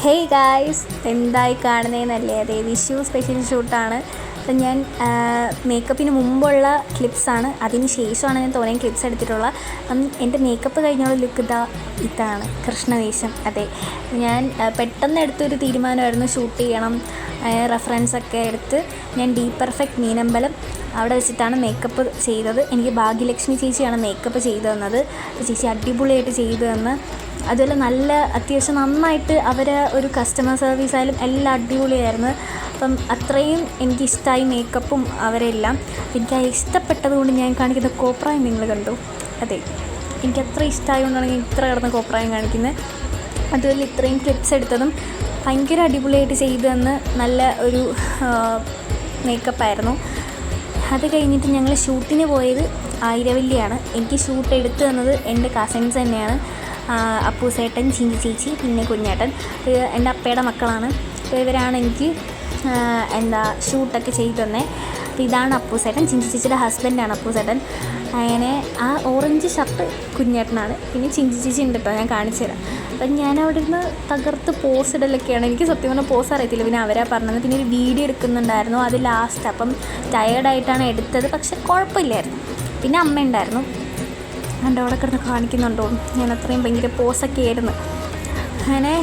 Hey guys, എന്തായി കാണുന്നതെന്നല്ലേ? അതെ, Vishu special ഷൂട്ടാണ്. അപ്പം ഞാൻ മേക്കപ്പിന് മുമ്പുള്ള ക്ലിപ്സാണ്, അതിന് ശേഷമാണ് ഞാൻ തോനെ ക്ലിപ്സ് എടുത്തിട്ടുള്ളത്. അപ്പം എൻ്റെ മേക്കപ്പ് കഴിഞ്ഞുള്ള ലുക്ക് ഇതാണ് കൃഷ്ണവേഷം. അതെ, ഞാൻ പെട്ടെന്ന് എടുത്തൊരു തീരുമാനമായിരുന്നു ഷൂട്ട് ചെയ്യണം. റെഫറൻസൊക്കെ എടുത്ത് ഞാൻ ഡി പെർഫെക്റ്റ് മീനമ്പലം അവിടെ വെച്ചിട്ടാണ് മേക്കപ്പ് ചെയ്തത്. എനിക്ക് ഭാഗ്യലക്ഷ്മി ചേച്ചിയാണ് മേക്കപ്പ് ചെയ്തു തന്നത്. ചേച്ചി അടിപൊളിയായിട്ട് ചെയ്തു തന്ന്. അതുപോലെ നല്ല അത്യാവശ്യം നന്നായിട്ട് അവരെ ഒരു കസ്റ്റമർ സർവീസ് ആയാലും എല്ലാം അടിപൊളിയായിരുന്നു. അപ്പം അത്രയും എനിക്കിഷ്ടമായി മേക്കപ്പും അവരെല്ലാം. എനിക്ക് ഇഷ്ടപ്പെട്ടത് കൊണ്ട് ഞാൻ കാണിക്കുന്ന കോപ്രായം നിങ്ങൾ കണ്ടു. അതെ, എനിക്കത്ര ഇഷ്ടമായതുകൊണ്ടാണ് ഞാൻ ഇത്ര കിടന്ന കോപ്രായം കാണിക്കുന്നത്. അതുപോലെ ഇത്രയും ക്ലിപ്സ് എടുത്തതും ഭയങ്കര അടിപൊളിയായിട്ട് ചെയ്തു തന്ന് നല്ല ഒരു മേക്കപ്പായിരുന്നു. അത് കഴിഞ്ഞിട്ട് ഞങ്ങൾ ഷൂട്ടിന് പോയത് ആയിരവല്ലിയാണ്. എനിക്ക് ഷൂട്ട് എടുത്തു തന്നത് എൻ്റെ കസിൻസ് തന്നെയാണ്. അപ്പൂസേട്ടൻ, ചിഞ്ചി ചേച്ചി, പിന്നെ കുഞ്ഞേട്ടൻ, എൻ്റെ അപ്പയുടെ മക്കളാണ്. അപ്പോൾ ഇവരാണ് എനിക്ക് ഷൂട്ടൊക്കെ ചെയ്തു തന്നെ. അപ്പോൾ ഇതാണ് അപ്പൂസേട്ടൻ, ചിഞ്ചി ചേച്ചിയുടെ ഹസ്ബൻഡാണ് അപ്പൂസേട്ടൻ. അങ്ങനെ ആ ഓറഞ്ച് ഷർട്ട് കുഞ്ഞേട്ടനാണ്. പിന്നെ ചിഞ്ചി ചേച്ചി ഉണ്ട് കേട്ടോ, ഞാൻ കാണിച്ചു തരാം. അപ്പം ഞാൻ അവിടെ നിന്ന് തകർത്ത് പോസ് ഇടലൊക്കെയാണ്. എനിക്ക് സത്യം പറഞ്ഞാൽ പോസ് അറിയത്തില്ല, പിന്നെ അവരാ പറഞ്ഞത്. പിന്നെ ഒരു വീഡിയോ എടുക്കുന്നുണ്ടായിരുന്നു, അത് ലാസ്റ്റ്. അപ്പം ടയേർഡായിട്ടാണ് എടുത്തത്, പക്ഷെ കുഴപ്പമില്ലായിരുന്നു. പിന്നെ അമ്മ ഉണ്ടായിരുന്നു, എൻ്റെ അവിടെ കിടന്ന് കാണിക്കുന്നുണ്ടോ, ഞാൻ അത്രയും ഭയങ്കര പോസൊക്കെ ആയിരുന്നു. അങ്ങനെ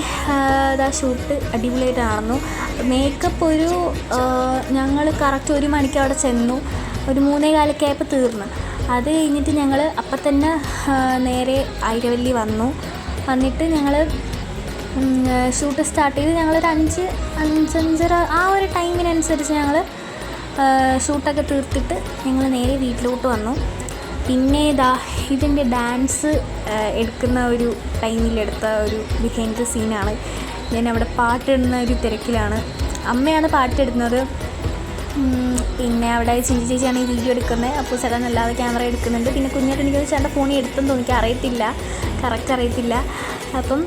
ഇതാ ഷൂട്ട് അടിപൊളിയായിട്ട് നടന്നു. മേക്കപ്പ് ഞങ്ങൾ കറക്റ്റ് 1 മണിക്ക് അവിടെ ചെന്നു. ഒരു 3:15 ആയപ്പോൾ തീർന്നു. അത് കഴിഞ്ഞിട്ട് ഞങ്ങൾ അപ്പം തന്നെ നേരെ ആയിരവല്ലി വന്നിട്ട് ഞങ്ങൾ ഷൂട്ട് സ്റ്റാർട്ട് ചെയ്ത് ഞങ്ങളൊരു 5:30 ആ ഒരു ടൈമിനനുസരിച്ച് ഞങ്ങൾ ഷൂട്ടൊക്കെ തീർത്തിട്ട് ഞങ്ങൾ നേരെ വീട്ടിലോട്ട് വന്നു. പിന്നെ ഇതിൻ്റെ ഡാൻസ് എടുക്കുന്ന ഒരു ടൈമിലെടുത്ത ഒരു ബിഹൈൻഡ് ദ സീനാണ്. ഞാൻ അവിടെ പാട്ടിടുന്ന ഒരു തിരക്കിലാണ്. അമ്മയാണ് പാട്ടിടുന്നത്. പിന്നെ അവിടെ ചിഞ്ചി ചേച്ചിയാണ് ഈ വീഡിയോ എടുക്കുന്നത്. അപ്പോൾ ചേട്ടൻ അല്ലാതെ ക്യാമറ എടുക്കുന്നുണ്ട്. പിന്നെ കുഞ്ഞായിട്ട് എനിക്ക് ചേട്ടൻ്റെ ഫോണിൽ എടുത്തെന്ന് എനിക്ക് അറിയത്തില്ല, കറക്റ്റ് അറിയത്തില്ല. അപ്പം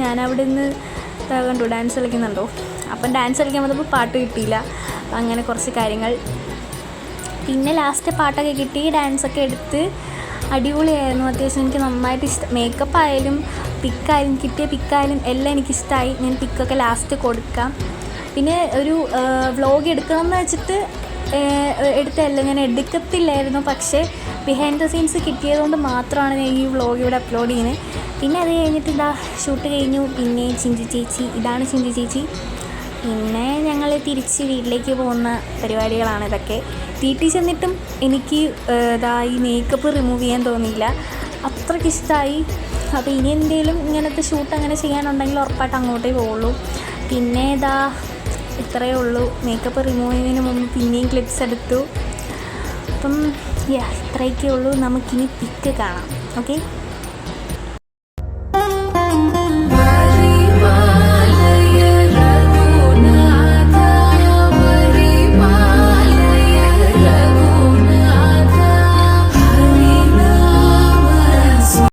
ഞാനവിടെ നിന്ന് കണ്ടു ഡാൻസ് കളിക്കുന്നുണ്ടോ. അപ്പം ഡാൻസ് കളിക്കാൻ വന്നപ്പോൾ പാട്ട് കിട്ടിയില്ല. അങ്ങനെ കുറച്ച് കാര്യങ്ങൾ. പിന്നെ ലാസ്റ്റ് പാട്ടൊക്കെ കിട്ടി, ഡാൻസൊക്കെ എടുത്ത് അടിപൊളിയായിരുന്നു. അത്യാവശ്യം എനിക്ക് നന്നായിട്ട് ഇഷ്ടം. മേക്കപ്പായാലും പിക്കായാലും കിട്ടിയ പിക്കായാലും എല്ലാം എനിക്കിഷ്ടമായി. ഞാൻ പിക്കൊക്കെ ലാസ്റ്റ് കൊടുക്കാം. പിന്നെ ഒരു വ്ളോഗ് എടുക്കണം എന്ന് വെച്ചിട്ട് എടുത്തതല്ല, ഞാൻ എടുക്കത്തില്ലായിരുന്നു. പക്ഷേ ബിഹൈൻഡ് ദ സീൻസ് കിട്ടിയതുകൊണ്ട് മാത്രമാണ് ഞാൻ ഈ വ്ളോഗ് ഇവിടെ അപ്ലോഡ് ചെയ്യുന്നത്. പിന്നെ അത് കഴിഞ്ഞിട്ട് ഷൂട്ട് കഴിഞ്ഞു. പിന്നെ ചിഞ്ചി ചേച്ചി, ഇതാണ് ചിഞ്ചി ചേച്ചി. പിന്നെ ഞങ്ങൾ തിരിച്ച് വീട്ടിലേക്ക് പോകുന്ന പരിപാടികളാണ് ഇതൊക്കെ. വീട്ടിൽ ചെന്നിട്ടും എനിക്ക് ഈ മേക്കപ്പ് റിമൂവ് ചെയ്യാൻ തോന്നിയില്ല, അത്രയ്ക്ക് ഇഷ്ടമായി. അപ്പോൾ ഇനി എന്തെങ്കിലും ഇങ്ങനത്തെ ഷൂട്ട് അങ്ങനെ ചെയ്യാനുണ്ടെങ്കിൽ ഉറപ്പായിട്ട് അങ്ങോട്ടേ പോവുള്ളൂ. പിന്നെ ഇത്രയേ ഉള്ളൂ. മേക്കപ്പ് റിമൂവ് ചെയ്യുന്നതിന് മുമ്പ് പിന്നെയും ക്ലിപ്സ് എടുത്തു. അപ്പം ഇത്രയൊക്കെ ഉള്ളൂ. നമുക്കിനി പിക്ക് കാണാം. ഓക്കെ.